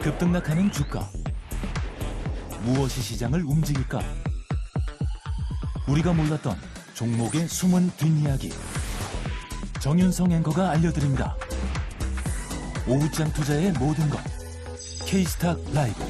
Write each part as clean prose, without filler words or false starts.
급등락하는 주가. 무엇이 시장을 움직일까? 우리가 몰랐던 종목의 숨은 뒷이야기. 정윤성 앵커가 알려드립니다. 오후장 투자의 모든 것. K스탁 라이브.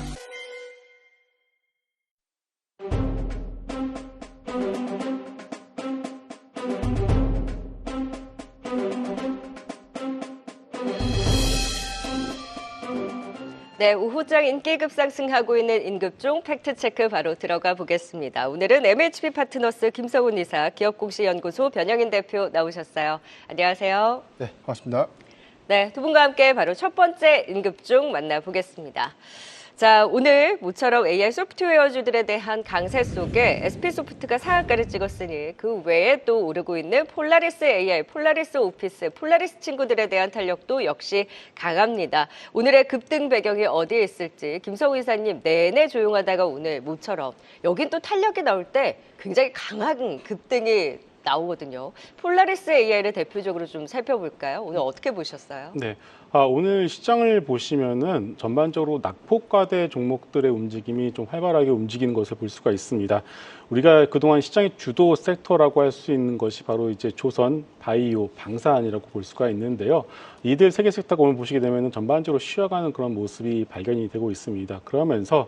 네, 오후장 인기 급상승하고 있는 임급종 팩트체크 바로 들어가 보겠습니다. 오늘은 MHP 파트너스 김성훈 이사, 기업공시연구소 변영인 대표 나오셨어요. 안녕하세요. 네, 반갑습니다. 네, 두 분과 함께 바로 첫 번째 임급종 만나보겠습니다. 자, 오늘 모처럼 AI 소프트웨어주들에 대한 강세 속에 SP소프트가 상한가를 찍었으니 그 외에 또 오르고 있는 폴라리스 AI, 폴라리스 오피스, 폴라리스 친구들에 대한 탄력도 역시 강합니다. 오늘의 급등 배경이 어디에 있을지 김성우 이사님 내내 조용하다가 오늘 모처럼 여긴 또 탄력이 나올 때 굉장히 강한 급등이 나오거든요. 폴라리스 AI를 대표적으로 좀 살펴볼까요? 오늘 어떻게 보셨어요? 네, 오늘 시장을 보시면은 전반적으로 낙폭과대 종목들의 움직임이 좀 활발하게 움직이는 것을 볼 수가 있습니다. 우리가 그동안 시장의 주도 섹터라고 할 수 있는 것이 바로 이제 조선, 바이오, 방산이라고 볼 수가 있는데요. 이들 세 개 섹터가 오늘 보시게 되면은 전반적으로 쉬어가는 그런 모습이 발견이 되고 있습니다. 그러면서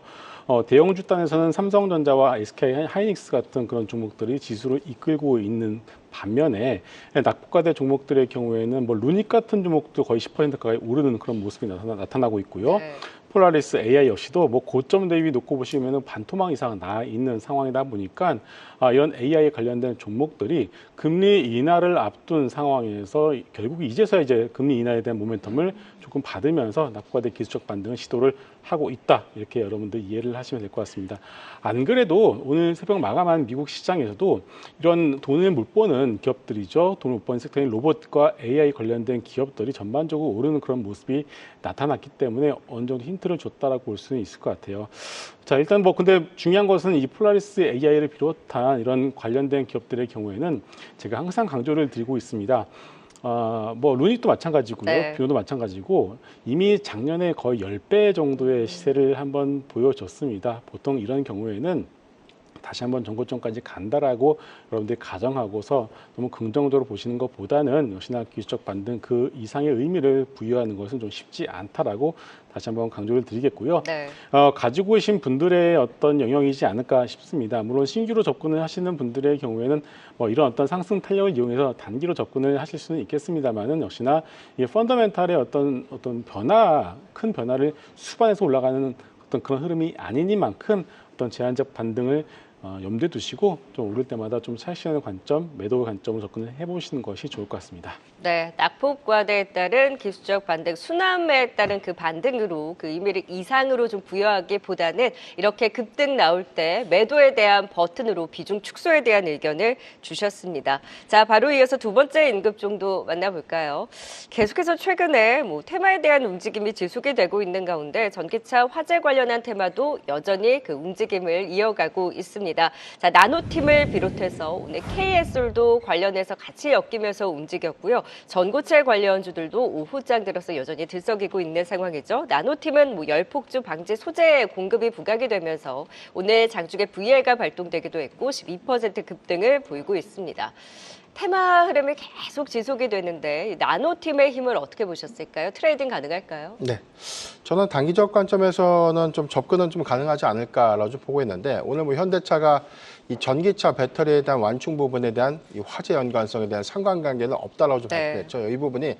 대형주 단에서는 삼성전자와 SK 하이닉스 같은 그런 종목들이 지수를 이끌고 있는 반면에 낙폭과대 종목들의 경우에는 뭐 루닉 같은 종목도 거의 10% 가까이 오르는 그런 모습이 나타나고 있고요. 네. 폴라리스 AI 역시도 뭐 고점 대비 놓고 보시면은 반토막 이상 나 있는 상황이다 보니까 이런 AI 관련된 종목들이 금리 인하를 앞둔 상황에서 결국 이제서야 이제 금리 인하에 대한 모멘텀을 조금 받으면서 낙폭과대 기술적 반등을 시도를 하고 있다. 이렇게 여러분들 이해를 하시면 될 것 같습니다. 안 그래도 오늘 새벽 마감한 미국 시장에서도 이런 돈을 못 버는 기업들이죠. 돈을 못 버는 섹터인 로봇과 AI 관련된 기업들이 전반적으로 오르는 그런 모습이 나타났기 때문에 어느 정도 힌트를 줬다라고 볼 수는 있을 것 같아요. 자, 일단 뭐 근데 중요한 것은 이 폴라리스 AI를 비롯한 이런 관련된 기업들의 경우에는 제가 항상 강조를 드리고 있습니다. 뭐 루닉도 마찬가지고요. 네. 비오도 마찬가지고 이미 작년에 거의 10배 정도의 시세를 한번 보여줬습니다. 보통 이런 경우에는 다시 한번 전고점까지 간다라고 여러분들이 가정하고서 너무 긍정적으로 보시는 것보다는 역시나 기술적 반등 그 이상의 의미를 부여하는 것은 좀 쉽지 않다라고 다시 한번 강조를 드리겠고요. 네. 가지고 계신 분들의 어떤 영역이지 않을까 싶습니다. 물론 신규로 접근을 하시는 분들의 경우에는 뭐 이런 어떤 상승 탄력을 이용해서 단기로 접근을 하실 수는 있겠습니다만은 역시나 이 펀더멘탈의 어떤 변화, 큰 변화를 수반해서 올라가는 어떤 그런 흐름이 아니니만큼 어떤 제한적 반등을 염두에 두시고 좀 오를 때마다 좀 차익실현 관점, 매도 관점으로 접근을 해보시는 것이 좋을 것 같습니다. 네, 낙폭과대에 따른 기술적 반등, 순환매에 따른 그 반등으로 그 의미를 이상으로 좀 부여하기보다는 이렇게 급등 나올 때 매도에 대한 버튼으로 비중 축소에 대한 의견을 주셨습니다. 자, 바로 이어서 두 번째 임급종도 만나볼까요? 계속해서 최근에 뭐 테마에 대한 움직임이 지속이 되고 있는 가운데 전기차 화재 관련한 테마도 여전히 그 움직임을 이어가고 있습니다. 자, 나노팀을 비롯해서 오늘 KSL도 관련해서 같이 엮이면서 움직였고요. 전고체 관련주들도 오후장 들어서 여전히 들썩이고 있는 상황이죠. 나노팀은 뭐 열폭주 방지 소재 공급이 부각이 되면서 오늘 장중에 VL가 발동되기도 했고 12% 급등을 보이고 있습니다. 테마 흐름이 계속 지속이 되는데 나노팀의 힘을 어떻게 보셨을까요? 트레이딩 가능할까요? 네, 저는 단기적 관점에서는 좀 접근은 좀 가능하지 않을까라고 좀 보고 있는데 오늘 뭐 현대차가 이 전기차 배터리에 대한 완충 부분에 대한 이 화재 연관성에 대한 상관관계는 없다라고 좀 발표했죠. 이 부분이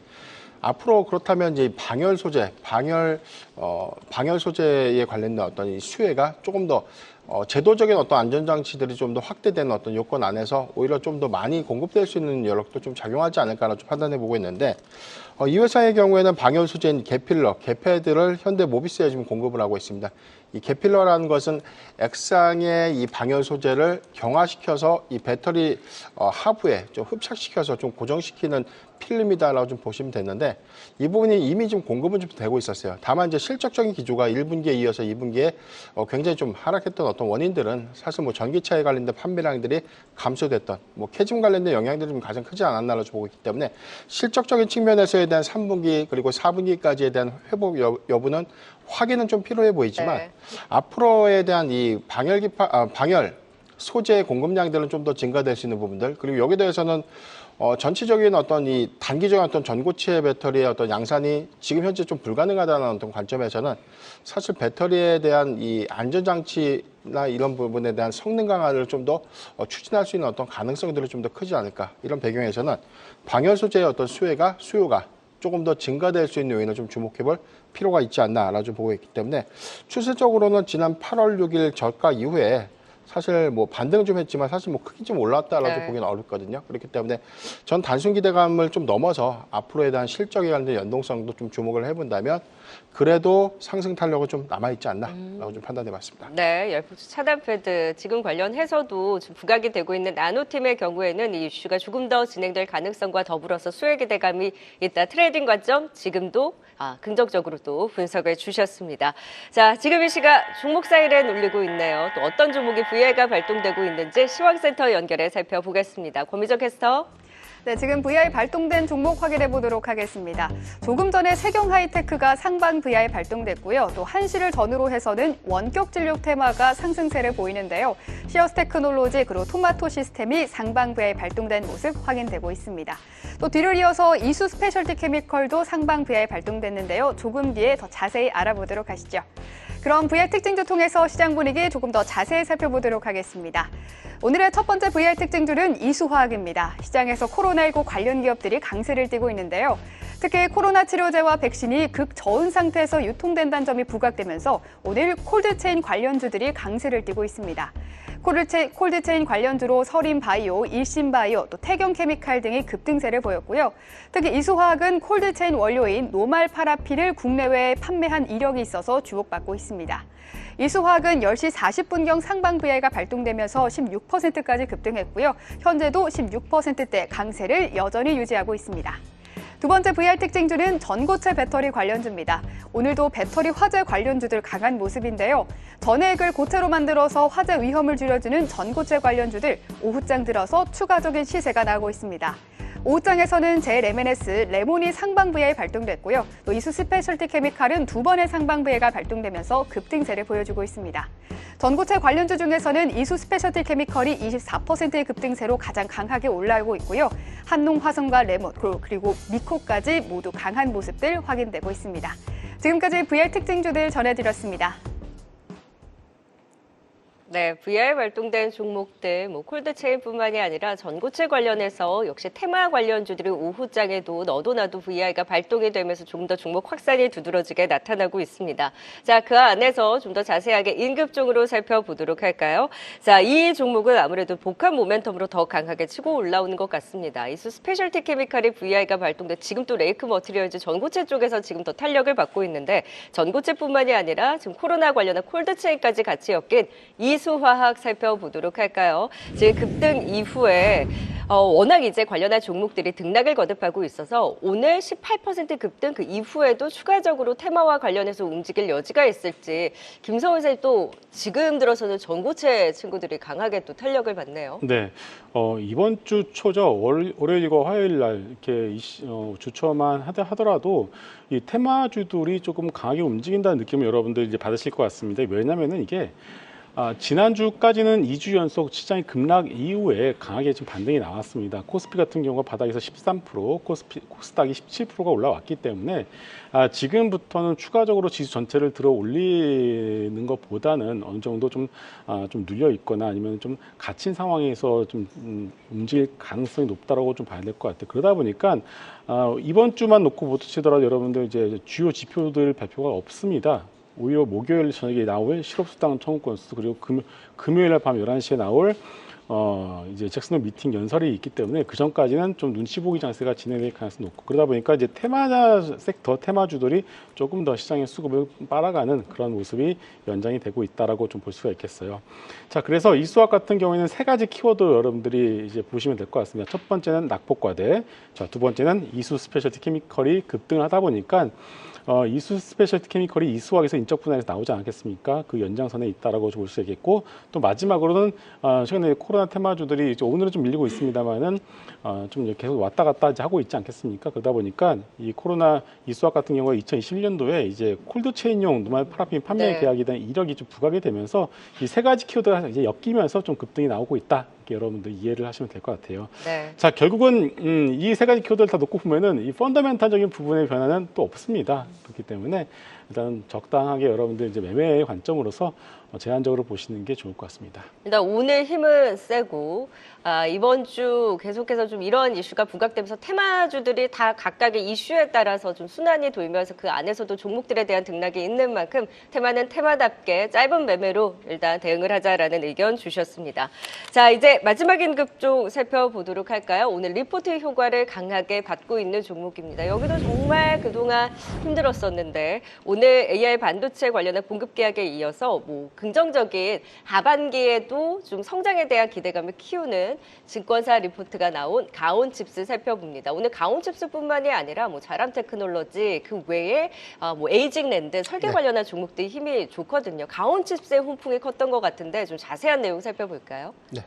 앞으로 그렇다면 이제 방열 소재, 방열 소재에 관련된 어떤 이 수혜가 조금 더 제도적인 어떤 안전장치들이 좀 더 확대되는 어떤 요건 안에서 오히려 좀 더 많이 공급될 수 있는 여력도 좀 작용하지 않을까라고 좀 판단해 보고 있는데 이 회사의 경우에는 방열 소재인 개필러, 개패드를 현대 모비스에 지금 공급을 하고 있습니다. 이 개필러라는 것은 액상의 이 방열 소재를 경화시켜서 이 배터리 하부에 좀 흡착시켜서 좀 고정시키는 필름이다라고 좀 보시면 됐는데 이 부분이 이미 좀 공급은 좀 되고 있었어요. 다만 이제 실적적인 기조가 1분기에 이어서 2분기에 굉장히 좀 하락했던 어떤 원인들은 사실 뭐 전기차에 관련된 판매량들이 감소됐던 뭐 캐즘 관련된 영향들이 좀 가장 크지 않았나라고 보고 있기 때문에 실적적인 측면에서에 대한 3분기 그리고 4분기까지에 대한 회복 여부는 확인은 좀 필요해 보이지만 네. 앞으로에 대한 이 방열 소재 공급량들은 좀 더 증가될 수 있는 부분들 그리고 여기에 대해서는 전체적인 어떤 이 단기적인 어떤 전고체 배터리의 어떤 양산이 지금 현재 좀 불가능하다는 어떤 관점에서는 사실 배터리에 대한 이 안전장치나 이런 부분에 대한 성능 강화를 좀 더 추진할 수 있는 어떤 가능성들이 좀 더 크지 않을까 이런 배경에서는 방열 소재의 어떤 수요가 조금 더 증가될 수 있는 요인을 좀 주목해 볼 필요가 있지 않나라고 좀 보고 있기 때문에 추세적으로는 지난 8월 6일 저가 이후에 사실 뭐 반등을 좀 했지만 사실 뭐 크게 좀 올랐다라고 네. 보기는 어렵거든요. 그렇기 때문에 전 단순 기대감을 좀 넘어서 앞으로에 대한 실적에 관련된 연동성도 좀 주목을 해본다면 그래도 상승 탄력은 좀 남아있지 않나라고 좀 판단해봤습니다. 네, 열폭수 차단 패드 지금 관련해서도 지금 부각이 되고 있는 나노팀의 경우에는 이 이슈가 조금 더 진행될 가능성과 더불어서 수혜 기대감이 있다. 트레이딩 관점 지금도 긍정적으로 또 분석을 주셨습니다. 자, 지금 이 시각 종목 사이렌 울리고 있네요. 또 어떤 종목이 VI가 발동되고 있는지 시황센터 연결해 살펴보겠습니다. 권미정 캐스터. 네, 지금 VI 발동된 종목 확인해 보도록 하겠습니다. 조금 전에 세경 하이테크가 상방 VI 발동됐고요. 또 한시를 전후로 해서는 원격 진료 테마가 상승세를 보이는데요. 시어스 테크놀로지 그리고 토마토 시스템이 상방 VI 발동된 모습 확인되고 있습니다. 또 뒤를 이어서 이수 스페셜티 케미컬도 상방 VI 발동됐는데요. 조금 뒤에 더 자세히 알아보도록 하시죠. 그럼 VI 특징주 통해서 시장 분위기 조금 더 자세히 살펴보도록 하겠습니다. 오늘의 첫 번째 VI 특징주는 이수화학입니다. 시장에서 코로나19 관련 기업들이 강세를 띠고 있는데요. 특히 코로나 치료제와 백신이 극저온 상태에서 유통된다는 점이 부각되면서 오늘 콜드체인 관련주들이 강세를 띠고 있습니다. 콜드체인 관련주로 서린바이오, 일신바이오, 또 태경케미칼 등이 급등세를 보였고요. 특히 이수화학은 콜드체인 원료인 노말 파라핀을 국내외에 판매한 이력이 있어서 주목받고 있습니다. 이수화학은 10시 40분경 상방 VI가 발동되면서 16%까지 급등했고요. 현재도 16%대 강세를 여전히 유지하고 있습니다. 두 번째 VI 특징주는 전고체 배터리 관련주입니다. 오늘도 배터리 화재 관련주들 강한 모습인데요. 전해액을 고체로 만들어서 화재 위험을 줄여주는 전고체 관련주들 오후장 들어서 추가적인 시세가 나오고 있습니다. 오후장에서는 JLMNS, 레몬이 상방 VI 발동됐고요. 또 이수 스페셜티 케미칼은 두 번의 상방 VI가 발동되면서 급등세를 보여주고 있습니다. 전고체 관련주 중에서는 이수 스페셜티 케미컬이 24%의 급등세로 가장 강하게 올라오고 있고요. 한농, 화성과 레몬, 그리고 미코까지 모두 강한 모습들 확인되고 있습니다. 지금까지 VI 특징주들 전해드렸습니다. 네, VI 발동된 종목들, 콜드체인뿐만이 아니라 전고체 관련해서 역시 테마 관련주들이 오후장에도 너도 나도 VI가 발동이 되면서 조금 더 종목 확산이 두드러지게 나타나고 있습니다. 자, 그 안에서 좀 더 자세하게 임급종으로 살펴보도록 할까요? 자, 이 종목은 아무래도 복합 모멘텀으로 더 강하게 치고 올라오는 것 같습니다. 이수 스페셜티 케미칼이 VI가 발동돼 지금 또 레이크 머티리얼즈 전고체 쪽에서 지금 더 탄력을 받고 있는데 전고체뿐만이 아니라 지금 코로나 관련한 콜드체인까지 같이 엮인 이수화학 살펴보도록 할까요? 지금 급등 이후에 워낙 이제 관련한 종목들이 등락을 거듭하고 있어서 오늘 18% 급등 그 이후에도 추가적으로 테마와 관련해서 움직일 여지가 있을지 김성훈 선생님 또 지금 들어서는 전고체 친구들이 강하게 또 탄력을 받네요. 네, 이번 주 초죠. 월요일과 화요일 날 이렇게 주초만 하더라도 이 테마주들이 조금 강하게 움직인다는 느낌을 여러분들 이제 받으실 것 같습니다. 왜냐면은 이게 지난주까지는 2주 연속 시장이 급락 이후에 강하게 좀 반등이 나왔습니다. 코스피 같은 경우가 바닥에서 13%, 코스닥이 17%가 올라왔기 때문에 지금부터는 추가적으로 지수 전체를 들어 올리는 것보다는 어느 정도 좀 눌려 있거나 아니면 좀 갇힌 상황에서 좀 움직일 가능성이 높다라고 좀 봐야 될 것 같아요. 그러다 보니까 이번 주만 놓고 보시더라도 여러분들 이제 주요 지표들 발표가 없습니다. 오히려 목요일 저녁에 나올 실업수당 청구 건수 그리고 금요일 날 밤 11시에 나올 이제 잭슨홀 미팅 연설이 있기 때문에 그 전까지는 좀 눈치 보기 장세가 진행될 가능성이 높고 그러다 보니까 이제 테마 섹터 테마주들이 조금 더 시장의 수급을 빨아가는 그런 모습이 연장이 되고 있다라고 좀 볼 수가 있겠어요. 자, 그래서 이 수학 같은 경우에는 세 가지 키워드 여러분들이 이제 보시면 될 것 같습니다. 첫 번째는 낙폭과대, 자, 두 번째는 이수 스페셜티 케미컬이 급등을 하다 보니까 이수 스페셜티 케미컬이 이 수학에서 인적 분할에서 나오지 않겠습니까? 그 연장선에 있다라고 볼 수 있겠고 또 마지막으로는 최근에 코로나 테마주들이 이제 오늘은 좀 밀리고 있습니다만은 좀 계속 왔다 갔다 이제 하고 있지 않겠습니까? 그러다 보니까 이 코로나 이 수학 같은 경우에 2021년도에 이제 콜드체인용 노말 파라핀 판매 네. 계약에 대한 이력이 좀 부각이 되면서 이 세 가지 키워드가 이제 엮이면서 좀 급등이 나오고 있다. 이렇게 여러분들 이해를 하시면 될 것 같아요. 네. 자, 결국은 이 세 가지 키워드를 다 놓고 보면은 이 펀더멘탈적인 부분의 변화는 또 없습니다. 그렇기 때문에 일단 적당하게 여러분들 이제 매매의 관점으로서 제한적으로 보시는 게 좋을 것 같습니다. 일단 오늘 힘은 세고 이번 주 계속해서 좀 이런 이슈가 부각되면서 테마주들이 다 각각의 이슈에 따라서 좀 순환이 돌면서 그 안에서도 종목들에 대한 등락이 있는 만큼 테마는 테마답게 짧은 매매로 일단 대응을 하자라는 의견 주셨습니다. 자, 이제 마지막 임급종 살펴보도록 할까요? 오늘 리포트 효과를 강하게 받고 있는 종목입니다. 여기도 정말 그동안 힘들었었는데 오늘 AI 반도체 관련한 공급 계약에 이어서 긍정적인 하반기에도 좀 성장에 대한 기대감을 키우는 증권사 리포트가 나온 가온칩스 살펴봅니다. 오늘 가온칩스뿐만이 아니라 자람 테크놀로지 그 외에 에이징랜드 설계 관련한 종목들이 힘이 좋거든요. 가온칩스의 훈풍이 컸던 것 같은데 좀 자세한 내용 살펴볼까요? 네.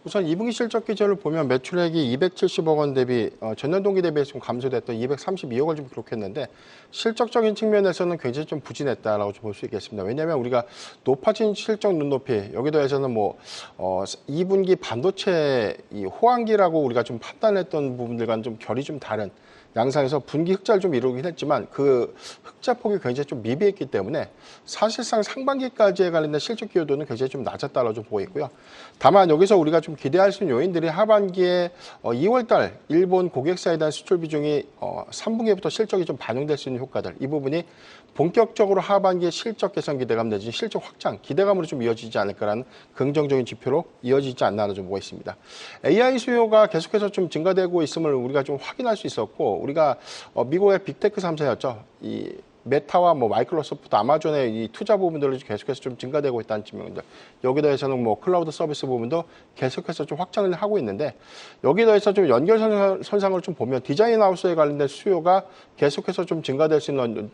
우선 2분기 실적 기조를 보면 매출액이 270억 원 대비 전년 동기 대비해서 좀 감소됐던 232억 원 좀 기록했는데 실적적인 측면에서는 굉장히 좀 부진했다라고 좀 볼 수 있겠습니다. 왜냐하면 우리가 높아진 실적 눈높이 여기도 해서는 2분기 반도체 이 호황기라고 우리가 좀 판단했던 부분들과는 좀 결이 좀 다른 양상에서 분기 흑자를 좀 이루긴 했지만 그 흑자 폭이 굉장히 좀 미비했기 때문에 사실상 상반기까지에 관련된 실적 기여도는 굉장히 좀 낮았다고 좀 보고 있고요. 다만 여기서 우리가 좀 기대할 수 있는 요인들이 하반기에 2월달 일본 고객사에 대한 수출 비중이 3분기부터 실적이 좀 반영될 수 있는 효과들 이 부분이 본격적으로 하반기에 실적 개선 기대감 내지 실적 확장 기대감으로 좀 이어지지 않을까라는 긍정적인 지표로 이어지지 않나 좀 보고 있습니다. AI 수요가 계속해서 좀 증가되고 있음을 우리가 좀 확인할 수 있었고 우리가 미국의 빅테크 3사였죠. 이 메타와 마이크로소프트, 아마존의 이 투자 부분들로 계속해서 좀 증가되고 있다는 측면들. 여기 더해서는 클라우드 서비스 부분도 계속해서 좀 확장을 하고 있는데 여기 더해서 좀 연결선상을 좀 보면 디자인 하우스에 관련된 수요가 계속해서 좀 증가될 수 있는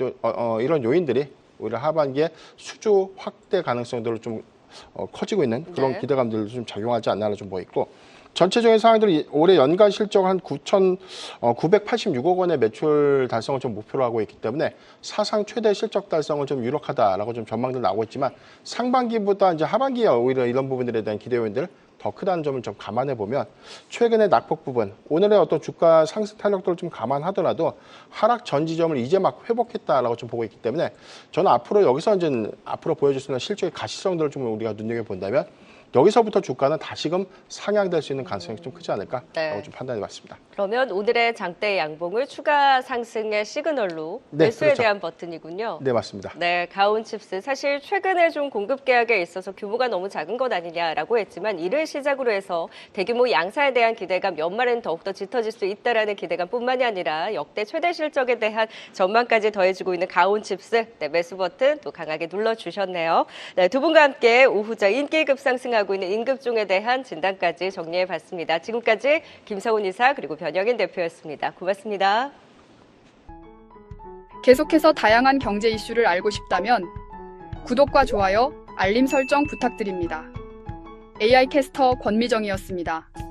이런 요인들이 오히려 하반기에 수주 확대 가능성들을 좀 커지고 있는 그런 네. 기대감들도 좀 작용하지 않나 좀 보이고. 전체적인 상황들이 올해 연간 실적 한 986억 원의 매출 달성을 좀 목표로 하고 있기 때문에 사상 최대 실적 달성을 좀 유력하다라고 좀 전망들 나오고 있지만 상반기보다 이제 하반기에 오히려 이런 부분들에 대한 기대 요인들 더 크다는 점을 좀 감안해 보면 최근의 낙폭 부분, 오늘의 어떤 주가 상승 탄력도를 좀 감안하더라도 하락 전 지점을 이제 막 회복했다라고 좀 보고 있기 때문에 저는 앞으로 여기서 이제 앞으로 보여줄 수 있는 실적의 가시성들을 좀 우리가 눈여겨 본다면. 여기서부터 주가는 다시금 상향될 수 있는 가능성이 좀 크지 않을까라고 좀 판단해봤습니다. 그러면 오늘의 장대 양봉을 추가 상승의 시그널로 매수에 그렇죠. 대한 버튼이군요. 네, 맞습니다. 네, 가온칩스 사실 최근에 좀 공급 계약에 있어서 규모가 너무 작은 것 아니냐라고 했지만 이를 시작으로 해서 대규모 양사에 대한 기대감 연말에는 더욱더 짙어질 수 있다라는 기대감뿐만이 아니라 역대 최대 실적에 대한 전망까지 더해지고 있는 가온칩스 네, 매수 버튼 또 강하게 눌러주셨네요. 네, 두 분과 함께 오후자 인기 급상승하고 있는 임급종에 대한 진단까지 정리해봤습니다. 지금까지 김성훈 이사 그리고 변영인 대표였습니다. 고맙습니다. 계속해서 다양한 경제 이슈를 알고 싶다면 구독과 좋아요, 알림 설정 부탁드립니다. AI 캐스터 권미정이었습니다.